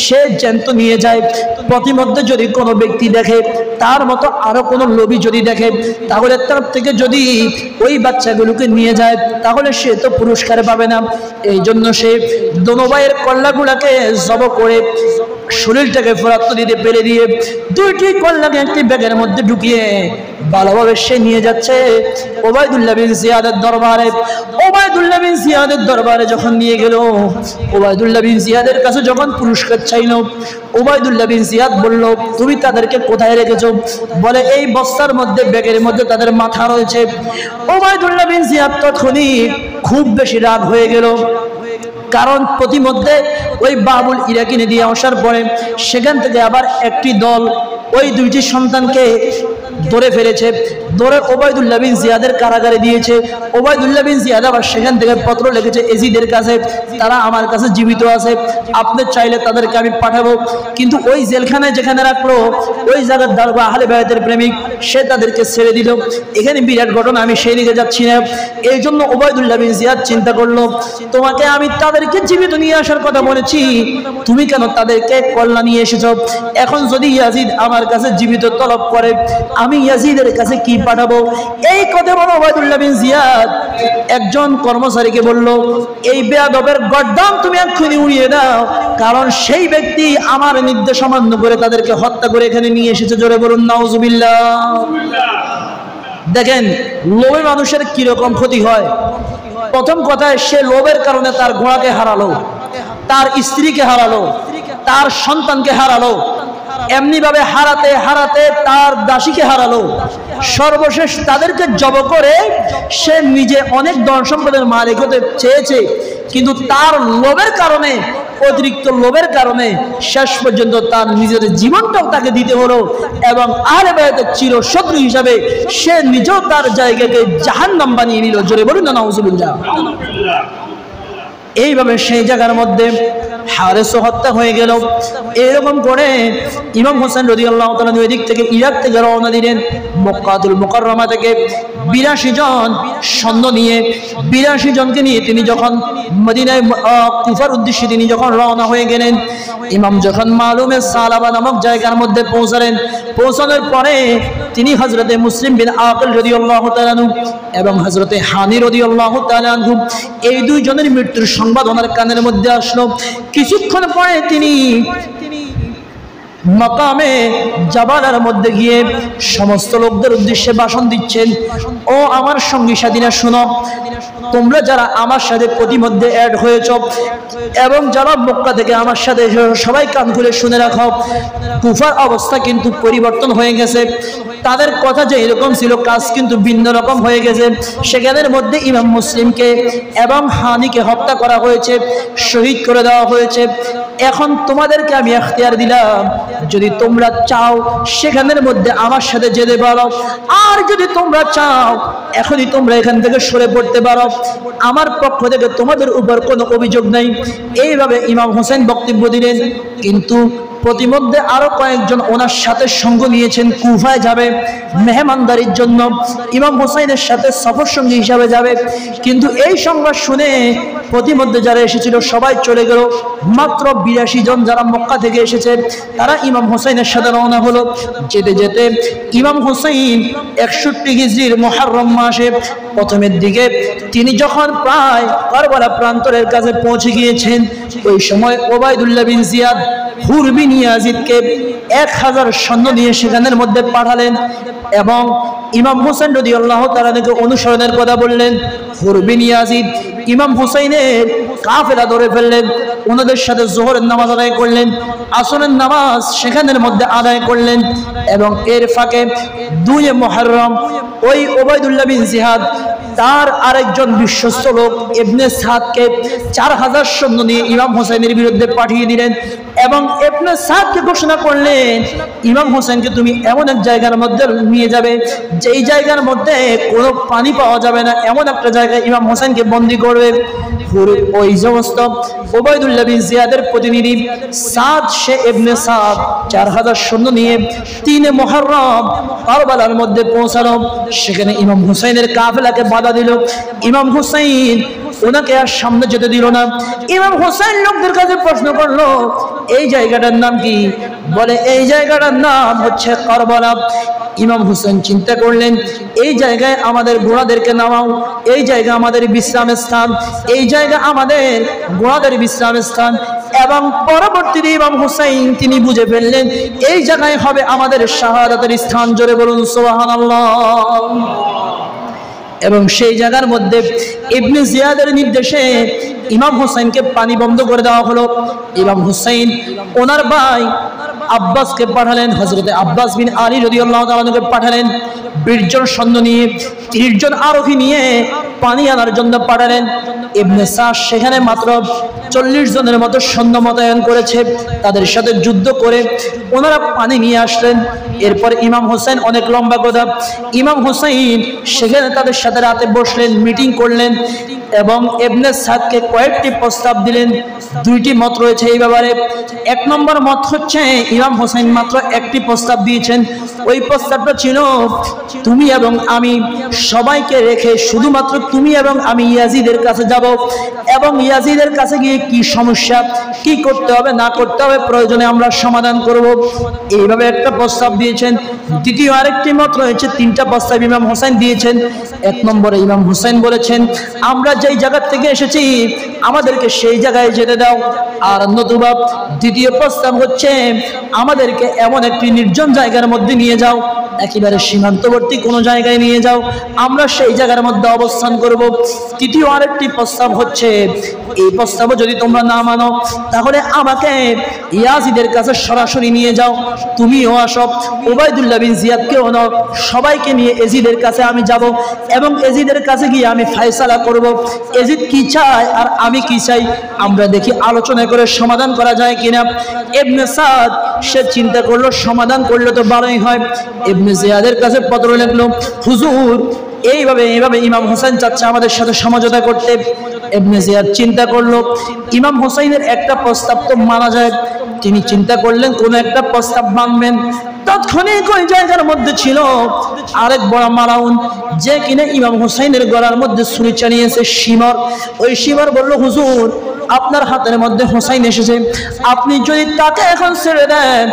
Speaker 1: সে জ্যান্ত নিয়ে যায়, প্রতিমধ্যে যদি কোনো ব্যক্তি দেখে, তার মতো আরো কোনো লোভী যদি দেখে, তাহলে তার থেকে যদি ওই বাচ্চাগুলোকে নিয়ে যায়, তাহলে সে তো পুরস্কার পাবে না। এই জন্য সে দোনো ভাইয়ের কল্লাগুলাকে জব করে শরীরটাকে ফোরাত নদীতে ফেলে দিয়ে দুইটি কল্লাকে একটি ব্যাগের মধ্যে ঢুকিয়ে ভালোভাবে সে নিয়ে যাচ্ছে ওবায়দুল্লাহ বিন জিয়াদের দরবারে। ওবায়দুল্লাহ বিন জিয়াদের দরবারে যখন নিয়ে গেল, ওবায়দুল্লাহ বিন জিয়াদের কাছে যখন পুরস্কার চাইল, ওবায়দুল্লাহ বিন জিয়াদ বলল, তুমি তাদেরকে কোথায় রেখেছো? বলে এই বস্তার মধ্যে, ব্যাগের মধ্যে তাদের মাথা রয়েছে। ওবায়দুল্লাহ বিন জিয়াদ তখনই খুব বেশি রাগ হয়ে গেল, কারণ প্রতিমধ্যে ওই বাবুল ইরাকিনে দিয়ে আসার পরে সেখান থেকে আবার একটি দল ওই দুইটি সন্তানকে ধরে ফেলেছে, ধরে ওবায়দুল্লাহ বিন জিয়াদের কারাগারে দিয়েছে। ওবায়দুল্লাহ বিন জিয়াদ আবার সেখান থেকে পত্র লিখেছে এজিদের কাছে, তারা আমার কাছে জীবিত আছে, আপনি চাইলে তাদেরকে আমি পাঠাবো। কিন্তু ওই জেলখানায় যেখানে রাখলো, ওই জায়গার দারোগা আহলে বাইতের প্রেমিক, সে তাদেরকে ছেড়ে দিল। এখানে বিরাট ঘটনা, আমি সেই দিকে যাচ্ছি না। এই জন্য ওবায়দুল্লাহ বিন জিয়াদ চিন্তা করলো, তোমাকে আমি তাদেরকে জীবিত নিয়ে আসার কথা বলেছি, তুমি কেন তাদেরকে কল্লা নিয়ে এসেছো? এখন যদি ইয়াজিদ আমার কাছে জীবিত তলব করে, আমি ইয়াজিদের কাছে কি পাঠাবো? এই কথা বলে ওবায়দুল্লাহ বিন জিয়াদ একজন কর্মচারীকে বলল, এই বেয়াদবের গর্দান তুমি এক্ষুনি উড়িয়ে দাও, কারণ সেই ব্যক্তি আমার নির্দেশ অমান্য করে তাদেরকে হত্যা করে এখানে নিয়ে এসেছে। জোরে বলুন নাউজুবিল্লাহ। দেখেন লোভে মানুষের কিরকম ক্ষতি হয়। প্রথম কথায় সে লোভের কারণে তার ঘোড়াকে হারালো, তার স্ত্রীকে হারালো, তার সন্তানকে হারালো। এমনি ভাবে হারাতে হারাতে তার দাসীকে হারালো। সর্বশেষ তাদেরকে জব করে সে নিজে অনেক ধন সম্পদের মালিক হতে চেয়েছে, কিন্তু তার লোভের কারণে, অতিরিক্ত লোভের কারণে শেষ পর্যন্ত তার নিজের জীবনটাও তাকে দিতে হলো, এবং আহলে বায়তের চিরশত্রু হিসাবে সে নিজেও তার জায়গাকে জাহান্নাম বানিয়ে নিল। জোরে বলুন না নাউজুবিল্লাহ। এইভাবে সেই জায়গার মধ্যে হারেস হত্যা হয়ে গেল। এরকম করে ইমাম হোসেন রাদিয়াল্লাহু তাআলা ওই দিক থেকে ইরাক থেকে রওনা দিলেন। মক্কাতুল মুকাররমা থেকে 82 জন সৈন্য নিয়ে, 82 জনকে নিয়ে তিনি যখন মদিনায় কুফার উদ্দেশ্যে তিনি যখন রওনা হয়ে গেলেন, ইমাম যখন মালুমে সালাবা নামক জায়গার মধ্যে পৌঁছালেন, পৌঁছানোর পরে তিনি হযরতে মুসলিম বিন আকিল রাদিয়াল্লাহু তাআলা এবং হযরতে হানি রাদিয়াল্লাহু তাআলা এই দুই জনের মৃত্যুর সংবাদ ওনার কানের মধ্যে আসলো। কিছুক্ষণ পরে তিনি মাকামে জাবালার মধ্যে গিয়ে সমস্ত লোকদের উদ্দেশ্যে ভাষণ দিচ্ছেন। ও আমার সঙ্গী সাথীরা শুনো, তোমরা যারা আমার সাথে প্রতিমধ্যে অ্যাড হয়েছ এবং যারা মক্কা থেকে আমার সাথে সবাই কান খুলে শুনে রাখো, কুফার অবস্থা কিন্তু পরিবর্তন হয়ে গেছে। তাদের কথা যে এরকম ছিল, কাজ কিন্তু ভিন্ন রকম হয়ে গেছে। সেখানের মধ্যে ইমাম মুসলিমকে এবং হানিকে হত্যা করা হয়েছে, শহীদ করে দেওয়া হয়েছে। এখন তোমাদেরকে আমি এখতিয়ার দিলাম, যদি তোমরা চাও সেখানের মধ্যে আমার সাথে যেতে পারো, আর যদি তোমরা চাও এখনই তোমরা এখান থেকে সরে পড়তে পারো, আমার পক্ষ থেকে তোমাদের উপর কোনো অভিযোগ নাই। এইভাবে ইমাম হোসেন বক্তব্য দিলেন। কিন্তু প্রতিমধ্যে আরো কয়েকজন ওনার সাথে সঙ্গ নিয়েছেন, কুফায় যাবে মেহমানদারির জন্য, ইমাম হোসেনের সাথে সফর সঙ্গী হিসাবে যাবে। কিন্তু এই সংবাদ শুনে প্রতিমধ্যে যারা এসেছিল সবাই চলে গেল। মাত্র 82 জন যারা মক্কা থেকে এসেছে তারা ইমাম হোসেনের সাথে রওনা হলো। যেতে যেতে ইমাম হোসেন 61 হিজরির মুহররম মাসে প্রথমের দিকে তিনি যখন প্রায় কারবালা প্রান্তরের কাছে পৌঁছে গিয়েছেন, ওই সময় ওবায়দুল্লাহ বিন জিয়াদ হুর বিন ইয়াজিদকে 1000 সৈন্য নিয়ে সেখানের মধ্যে পাঠালেন এবং ইমাম হোসেন রাদিয়াল্লাহু তাআলাকে অনুসরণের কথা বললেন। হুর বিন ইয়াজিদ ইমাম হোসেনের কাফেলা ধরে ফেললেন, ওনাদের সাথে যোহরের নামাজ আদায় করলেন, আসরের নামাজ সেখানের মধ্যে আদায় করলেন। এবং এর ফাঁকে 2 মুহররম ওই ওবায়দুল্লাহ বিন জিয়াদ তার আরেকজন বিশ্বস্ত লোক ইবনে সাদকে 4000 সৈন্য নিয়ে ইমাম হোসেনের বিরুদ্ধে পাঠিয়ে দিলেন এবং ইবনে সাদকে ঘোষণা করলেন, ইমাম হোসেনকে তুমি এমন এক জায়গার মধ্যে নিয়ে যাবে যেই জায়গার মধ্যে কোনো পানি পাওয়া যাবে না, এমন একটা জায়গায় ইমাম হোসেনকে বন্দী করবে। ওই সমস্ত ওবায়দুল্লাহ বিন জিয়াদের প্রতিনিধি সাদ সে ইবনে সাদ 4000 সৈন্য নিয়ে 3 মুহররম কারবালার মধ্যে পৌঁছালো। সেখানে ইমাম হোসেনের কাফেলাকে বাধা দিল। ইমাম হোসেন ওনাকে আর সামনে যেতে দিল না। ইমাম হোসেন লোকদের কাছে প্রশ্ন করলো, এই জায়গাটার নাম কি? বলে এই জায়গাটার নাম হচ্ছে কারবালা। ইমাম হোসেন চিন্তা করলেন, এই জায়গায় আমাদের ঘোড়াদেরকে নামাও, এই জায়গা আমাদের বিশ্রাম স্থান, এই জায়গা আমাদের ঘোড়াদের বিশ্রাম স্থান। এবং পরবর্তীতে ইমাম হোসেন তিনি বুঝে ফেললেন এই জায়গায় হবে আমাদের শাহাদাতের স্থান। জোরে বলুন সুবহানাল্লাহ। এবং সেই জায়গার মধ্যে ইবনে জিয়াদের নির্দেশে ইমাম হোসেনকে পানি বন্ধ করে দেওয়া হলো। ইমাম হোসেন ওনার ভাই আব্বাসকে পাঠালেন, হযরতে আব্বাস বিন আলী রাদিয়াল্লাহু তাআলাকে পাঠালেন 20 জন সৈন্য নিয়ে, 30 জন আরোহী নিয়ে পানি আনার জন্য পাঠালেন। ইবনে সাদ সেখানে মাত্র 40 জনের মতো সৈন্য মোতায়েন করেছে, তাদের সাথে যুদ্ধ করে ওনারা পানি নিয়ে আসলেন। এরপর ইমাম হোসেন, অনেক লম্বা কথা, ইমাম হোসেন সেখানে তাদের সাথে রাতে বসলেন, মিটিং করলেন এবং ইবনে সাদকে কয়েকটি প্রস্তাব দিলেন। 2টি মত রয়েছে এই ব্যাপারে। 1 নম্বর মত হচ্ছে ইমাম হোসেন মাত্র একটি প্রস্তাব দিয়েছেন। ওই প্রস্তাবটা ছিল, তুমি এবং আমি সবাইকে রেখে শুধুমাত্র তুমি এবং আমি ইয়াজিদের কাছে যাব এবং ইয়াজিদের কাছে গিয়ে কি সমস্যা, কি করতে হবে না করতে হবে প্রয়োজনে আমরা সমাধান করব। এইভাবে একটা প্রস্তাব দিয়ে দিয়েছেন। দ্বিতীয় আরেকটি মত রয়েছে, তিনটা প্রস্তাব ইমাম হোসেন দিয়েছেন। এক নম্বরে ইমাম হোসেন বলেছেন, আমরা যেই জায়গা থেকে এসেছি আমাদেরকে সেই জায়গায় যেতে দাও। আর নতুবা দ্বিতীয় প্রস্তাব হচ্ছে, আমাদেরকে এমন একটি নির্জন জায়গার মধ্যে নিয়ে যাও, একেবারে সীমান্তবর্তী কোনো জায়গায় নিয়ে যাও, আমরা সেই জায়গার মধ্যে অবস্থান করব। তৃতীয় আরেকটি প্রস্তাব হচ্ছে, এই প্রস্তাবও যদি তোমরা না মানো তাহলে আমাকে ইয়াজিদের কাছে সরাসরি নিয়ে যাও, তুমিও আসো, উবাইদুল্লাহ বিন জিয়াদকেও নাও, সবাইকে নিয়ে এজিদের কাছে আমি যাব এবং এজিদের কাছে গিয়ে আমি ফায়সালা করব, এজিদ কি চায় আর আমি কি চাই, আমরা দেখি আলোচনা করে সমাধান করা যায় কিনা। ইবনে সাদ সে চিন্তা করলো, সমাধান করলে তো ভালোই হয়। ইবনে জিয়াদের কাছে পত্র লিখলো, হুজুর এইভাবে ইমাম হোসেন চাচ্ছে আমাদের সাথে সমঝোতা করতে। ইবনে জিয়াদ চিন্তা করলো, ইমাম হোসেনের একটা প্রস্তাব তো মানা যায়। তিনি চিন্তা করলেন কোন একটা প্রস্তাব মানবেন। তৎক্ষণিক ওই জায়গার মধ্যে ছিল আরেক বড় মারাউন, যে কিনা ইমাম হোসেনের গলার মধ্যে ছুরি চালিয়েছে, শিমর। ওই শিমর বলল, হুজুর আপনার হাতের মধ্যে হোসাইন এসেছে, আপনি যদি তাকে এখন ছেড়ে দেন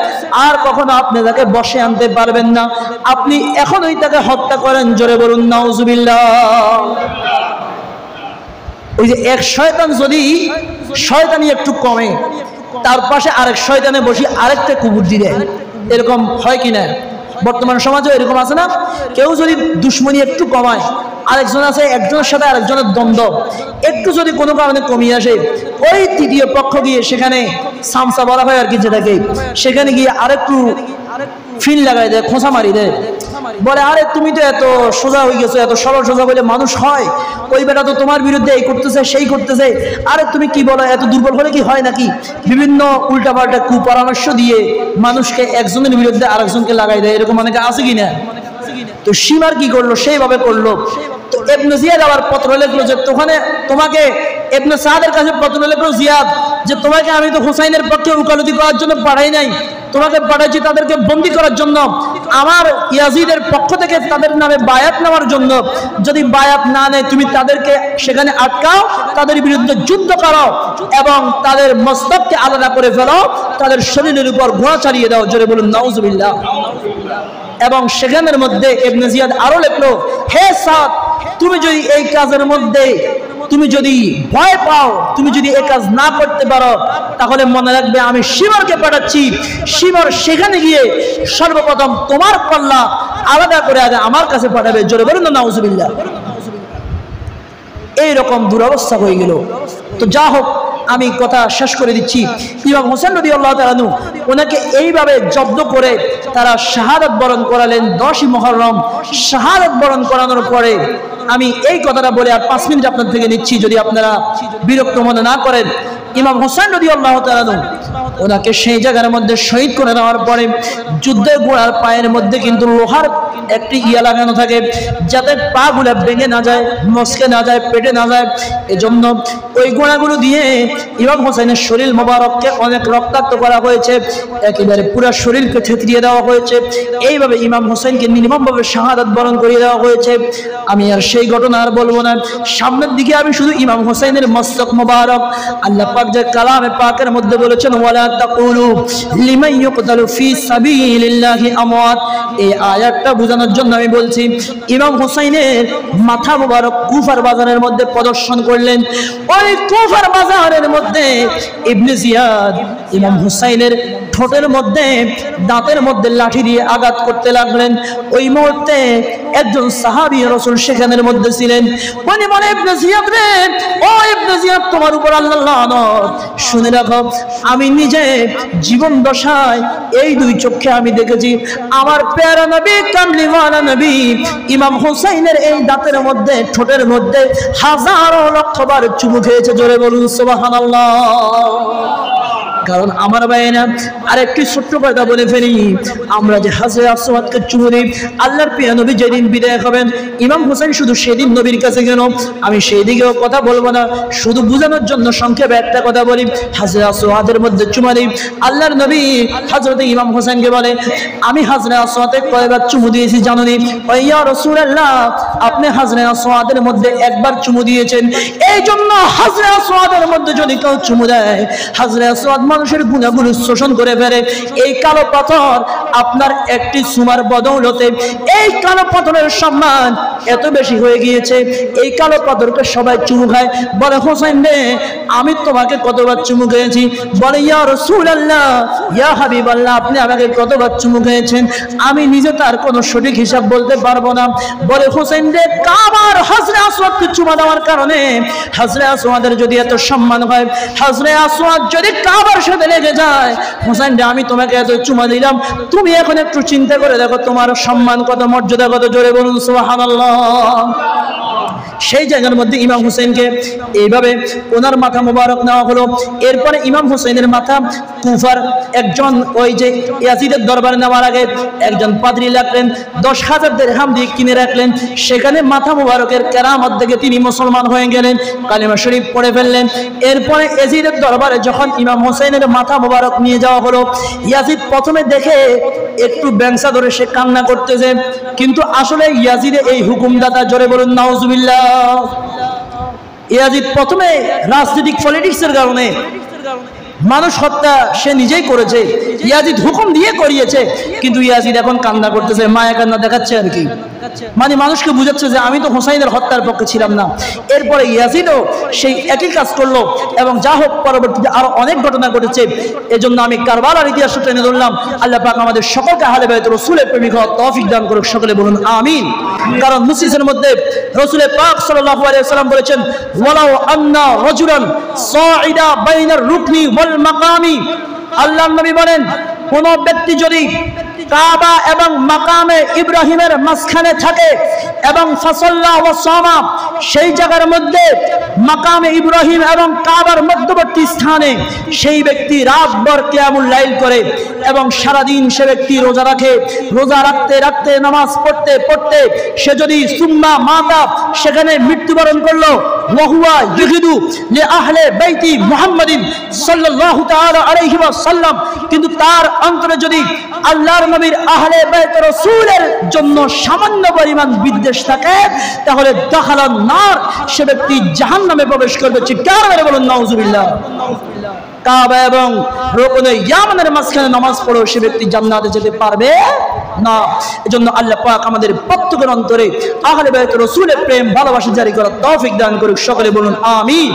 Speaker 1: আর কখনো আপনি তাকে বসে আনতে পারবেন না, আপনি এখনই তাকে হত্যা করেন। জোরে বলুন নাউজুবিল্লাহ। ওই যে এক শয়তান যদি শয়তানি একটু কমে, তার পাশে আরেক শয়তানে বসে আরেকটা কুকুর দিয়ে দেয়, এরকম হয় কিনা? বর্তমান সমাজে এরকম আছে না? কেউ যদি দুশ্মনী একটু কমায়, আরেকজন আছে একজনের সাথে আরেকজনের দ্বন্দ্ব একটু যদি কোনো কারণে কমিয়ে আসে, ওই তৃতীয় পক্ষ গিয়ে সেখানে সামসা বলা হয় আর কি, যেটাকে সেখানে গিয়ে আরেকটু ফিল লাগাই দেয়, খোঁচা মারি দেয়, বলে আরে তুমি তো এত সোজা হয়ে গেছো, এত সরল সোজা বলে মানুষ হয়, ওই বেটা তো তোমার বিরুদ্ধে এই করতেছে সেই করতেছে, আরে তুমি কি বলো, এত দুর্বল হলে কি হয় নাকি? বিভিন্ন উল্টাপাল্টা কুপরামর্শ দিয়ে মানুষকে একজনের বিরুদ্ধে আরেকজনকে লাগাই দেয়, এরকম অনেকে আছে কিনা? তো সীমার কি করলো, সেইভাবে করলো। তো ইবনে জিয়াদ আবার পত্র লিখলো যে তোমাকে ইবনে সাদের কাছে পত্র লিখলো, জিয়াদ যে তোমাকে আমি তো হুসাইনের পক্ষে উকালতি করার জন্য পাঠাই নাই, তোমাকে পাঠাইছি তাদেরকে বন্দী করার জন্য, আমার ইয়াজিদের পক্ষ থেকে তাদের নামে বায়াত নেওয়ার জন্য। যদি বায়াত না নেয় তুমি তাদেরকে সেখানে আটকাও, তাদের বিরুদ্ধে যুদ্ধ করো এবং তাদের মস্তককে আলাদা করে ফেলো, তাদের শরীরের উপর ঘোড়া চালিয়ে দাও। জোরে বলুন নাউজুবিল্লাহ। এবং সেখানের মধ্যে ইবনে জিয়াদ আরো লিখলো, হে সাদ, তুমি যদি এই কাজের মধ্যে তুমি যদি ভয় পাও, তুমি যদি এই কাজ না করতে পারো, তাহলে মনে রাখবে আমি শিমরকে পাঠাচ্ছি, শিমর সেখানে গিয়ে সর্বপ্রথম তোমার পাল্লা আলাদা করে আগে আমার কাছে পাঠাবে। জোরে বলুন না নাউজুবিল্লাহ। এইরকম দুরবস্থা হয়ে গেল। তো যা হোক, আমি কথা শেষ করে দিচ্ছি। ইমাম হোসেন রাদিয়াল্লাহু তাআলা আনহু ওনাকে এইভাবে জব্দ করে তারা শাহাদাত বরণ করালেন 10ই মুহররম। শাহাদাত বরণ করানোর পরে আমি এই কথাটা বলে আর 5 মিনিট আপনার থেকে নিচ্ছি, যদি আপনারা বিরক্ত মনে না করেন। ইমাম হোসেন রাদিয়াল্লাহু তাআলা আনহু ওনাকে সেই জায়গার মধ্যে শহীদ করে দেওয়ার পরে যুদ্ধের ঘোড়ার পায়ের মধ্যে কিন্তু লোহার একটি ইয়া লাগানো থাকে, যাতে পা গুলা ভেঙে না যায়, মস্কে না যায়, পেটে না যায়। এজন্য ওই ঘোড়াগুলো দিয়ে ইমাম হোসেনের শরীর মোবারককে অনেক রক্তাক্ত করা হয়েছে, একেবারে পুরো শরীরকে থেতরিয়ে দেওয়া হয়েছে। এইভাবে ইমাম হোসেনকে নির্মমভাবে শাহাদাত বরণ করিয়ে দেওয়া হয়েছে। আমি আর সেই ঘটনা আর বলবো না। সামনের দিকে আমি শুধু ইমাম হোসেনের মস্তক মোবারক, আল্লাহ পাক যে কালামে পাকের মধ্যে বলেছেন, ওয়ালা তাকুলু লিমান ইউকতালু ফি সাবিলিল্লাহি আমওয়াত, এই আয়াতটা বোঝানোর জন্য আমি বলছি। ইমাম হোসেনের মাথা মোবারক কুফার বাজারের মধ্যে প্রদর্শন করলেন। ওই কুফার বাজারের মধ্যে ইবনে জিয়াদ ইমাম হোসেনের ঠোঁটের মধ্যে, দাঁতের মধ্যে লাঠি দিয়ে আঘাত করতে লাগলেন। ওই মুহূর্তে একজন সাহাবী রাসূল সেখানের মধ্যে ছিলেন। উনি বলে, ইবনে জিয়াদ রে, ও ইবনে জিয়াদ, তোমার উপর আল্লাহর লানত। শুনে রাখো, আমি নিজে জীবন দশায় এই 2 চোখে আমি দেখেছি আমার প্যারা নবী, কামলিওয়ালা নবী ইমাম হোসেনের এই দাঁতের মধ্যে, ঠোঁটের মধ্যে হাজারো লক্ষবার চুমু খেয়েছে। জোরে বলুন সুবহানাল্লাহ। কারণ আমার ভাইয়েরা, আরেকটি ছোট্ট কথা বলে ফেলি, আমরা যে হযরত আসওয়াদকে চুমু দিই, আল্লাহর প্রিয় নবী যেদিন বিদায় হবেন, ইমাম হোসেন শুধু সেদিন নবীর কাছে গেল। আমি সেই দিকেও কথা বলবো না, শুধু বোঝানোর জন্য সংক্ষেপে একটা কথা বলি। হযরত আসওয়াদের মধ্যে চুমু দিই, আল্লাহর নবী হযরত ইমাম হোসেনকে বলে, আমি হযরত আসওয়াদকে কয়বার চুমু দিয়েছি জানেন? ও ইয়া রাসূলুল্লাহ, আপনি হযরত আসওয়াদের মধ্যে একবার চুমু দিয়েছেন। এই জন্য হযরত আসওয়াদের মধ্যে যদি কেউ চুমু দেয়, হযরত আসওয়াদ মানুষের গুণাগুলো শোষণ করে ফেলে। এই কালো পাথর আপনার একটি সুমার বদৌলতে এই কালো পাথরের সম্মান এত বেশি হয়ে গিয়েছে, এই কালো পাথরকে সবাই চুমু খায়। বলে হোসেন রে, আমি তোমাকে কতবার চুমু খেয়েছি? বলে ইয়া রাসূলুল্লাহ, ইয়া হাবিবাল্লাহ, আপনি আমাকে কতবার চুমু খেয়েছেন? আমি নিজে তার কোনো সঠিক হিসাব বলতে পারবো না। বলে হোসেন রে, কাবার হাজরে আসওয়াদকে চুমা দেওয়ার কারণে হাজরে আসওয়াদের যদি এত সম্মান হয়, হাজরে আসওয়াদ যদি কাবার সাথে লেগে যায়, হোসেন রে আমি তোমাকে এত চুমা দিলাম, তুমি এখন একটু চিন্তা করে দেখো তোমার সম্মান কত, মর্যাদা কত। জোরে বলুন সুবহানাল্লাহ। সেই জায়গার মধ্যে ইমাম হুসেনকে এইভাবে ওনার মাথা মোবারক নেওয়া হলো। এরপরে ইমাম হুসেনের মাথা কুফার একজন ওই যে ইয়াজিদের দরবারে নেওয়ার আগে একজন পাদ্রী লাগলেন, 10,000 দিরহাম দিয়ে কিনে রাখলেন। সেখানে মাথা মোবারকের কেরামত দেখে তিনি মুসলমান হয়ে গেলেন, কালিমা শরীফ পড়ে ফেললেন। এরপরে ইয়াজিদের দরবারে যখন ইমাম হুসেনের মাথা মোবারক নিয়ে যাওয়া হলো, ইয়াজিদ প্রথমে দেখে একটু ব্যাংসা ধরে সে কান্না করতেছে, কিন্তু আসলে ইয়াজিদের এই হুকুমদাতা, জোরে বলুন নাউজুবিল্লাহ, ইয়াজিদ প্রথমে রাজনৈতিক পলিটিক্সের কারণে মানুষ হত্যা সে নিজেই করেছে, ইয়াজিদ হুকুম দিয়ে করিয়েছে, কিন্তু ইয়াজিদ এখন কান্না করতেছে, মায়া কান্না দেখাচ্ছে আর কি, মানে মানুষকে বুঝাচ্ছে যে আমি তো হোসাইনের হত্যার পক্ষে ছিলাম না। এরপরে ইয়াজিদও সেই একই কাজ করলো, এবং যা হোক পরবর্তীতে আরো অনেক ঘটনা ঘটেছে। এজন্য আমি কারবালার ইতিহাস টেনে ধরলাম। আল্লাহ পাক আমাদের সকলকে আহলে বাইত রাসূলের প্রেমিক হওয়ার তৌফিক দান করুক, সকলে বলুন আমিন। কারণ মুসলিমের মধ্যে রাসূল পাক সাল্লাল্লাহু আলাইহি ওয়াসাল্লাম বলেছেন, ওয়ালাউ আন্না রাজুলান সাঈদা বাইনার রুকনি ওয়াল মাকামি, আল্লাহর নবী বলেন কোন ব্যক্তি যদি কাবা এবং মাকামে ইব্রাহিমের মাঝখানে থাকে এবং ফাসাল্লা ওয়া সামা, সেই জায়গার মধ্যে মাকামে ইব্রাহিম এবং কাবার মধ্যবর্তী স্থানে সেই ব্যক্তি রাতভর কিয়ামুল লাইল করে এবং সারাদিন সে ব্যক্তি রোজা রাখে, রোজা রাখতে রাখতে নামাজ পড়তে পড়তে সে যদি সুম্মা মাতা সেখানে মৃত্যুবরণ করলো, ওয়াহুয়া ইউহিদু লি আহলে বাইতি মুহাম্মাদিন সাল্লাল্লাহু তাআলা আলাইহি ওয়াসাল্লাম, কিন্তু তার অন্তরে যদি আল্লাহর নবীর আহলে বাইত রাসূলের জন্য সামান্য পরিমাণ বিদ্বেষ থাকে, তাহলে দাখালান নার, সে ব্যক্তি জাহান্নামে প্রবেশ করবে। চিৎকার করে বলুন নাউজুবিল্লাহ। কাবা এবং রুকনে ইয়ামানের মাঝখানে নামাজ পড়ো সে ব্যক্তি জান্নাতে যেতে পারবে না। এজন্য আল্লাহ পাক আমাদের প্রত্যেকের অন্তরে আহলে বাইত রাসূলের প্রেম ভালোবাসা জারি করার তৌফিক দান করুক, সকলে বলুন আমিন।